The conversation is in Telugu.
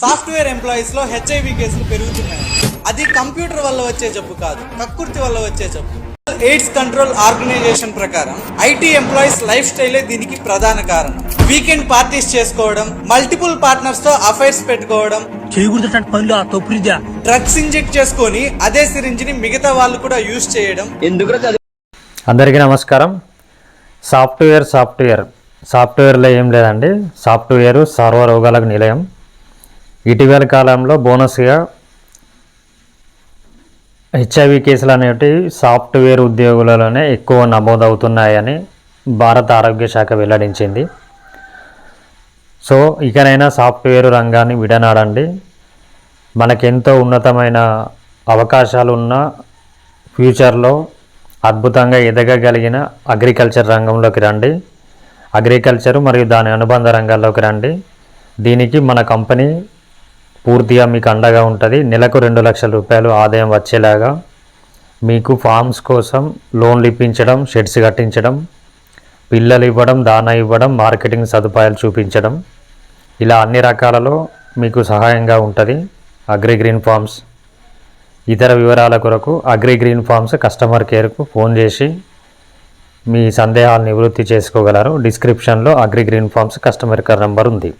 సాఫ్ట్వేర్ ఎంప్లాయీస్ లో హెచ్ఐవి కేసులు పెరుగుతున్నాయి. అది కంప్యూటర్ వల్ల వచ్చే జబ్బు కాదు, కక్కుర్తి వల్ల వచ్చే జబ్బు. ఎయిడ్స్ కంట్రోల్ ఆర్గనైజేషన్ ప్రకారం ఐటీ ఎంప్లాయీస్ లైఫ్ స్టైలే దీనికి ప్రధాన కారణం. వీకెండ్ పార్టీస్ చేసుకోవడం, మల్టిపుల్ పార్ట్నర్స్ తో అఫైర్స్ పెట్టుకోవడం, డ్రగ్స్ ఇంజెక్ట్ చేసుకొని అదే సిరింజ్ ని మిగతా వాళ్ళు కూడా యూజ్ చేయడం. అందరికీ నమస్కారం. సాఫ్ట్వేర్లో ఏం లేదండి. సాఫ్ట్వేర్ సర్వరోగాలకు నిలయం. ఇటీవల కాలంలో బోనస్గా హెచ్ఐవి కేసులు అనేవి సాఫ్ట్వేర్ ఉద్యోగులలోనే ఎక్కువ నమోదవుతున్నాయని భారత ఆరోగ్య శాఖ వెల్లడించింది. సో ఇకనైనా సాఫ్ట్వేర్ రంగాన్ని విడనాడండి. మనకెంతో ఉన్నతమైన అవకాశాలు ఉన్న ఫ్యూచర్లో అద్భుతంగా ఎదగగలిగిన అగ్రికల్చర్ రంగంలోకి రండి. అగ్రికల్చర్ మరియు దాని అనుబంధ రంగాల్లోకి రండి. దీనికి మన కంపెనీ పూర్తిగా మీకు అండగా ఉంటుంది. నెలకు 2 లక్షల రూపాయలు ఆదాయం వచ్చేలాగా మీకు ఫార్మ్స్ కోసం లోన్లు ఇప్పించడం, షెడ్స్ కట్టించడం, పిల్లలు ఇవ్వడం, దానా ఇవ్వడం, మార్కెటింగ్ సదుపాయాలు చూపించడం, ఇలా అన్ని రకాలలో మీకు సహాయంగా ఉంటుంది అగ్రి గ్రీన్ ఫార్మ్స్. ఇతర వివరాల కొరకు అగ్రి గ్రీన్ ఫార్మ్స్ కస్టమర్ కేర్కు ఫోన్ చేసి మీ సందేహాలు నివృత్తి చేసుకోగలరు. డిస్క్రిప్షన్లో Agri Green Farms customer care number ఉంది.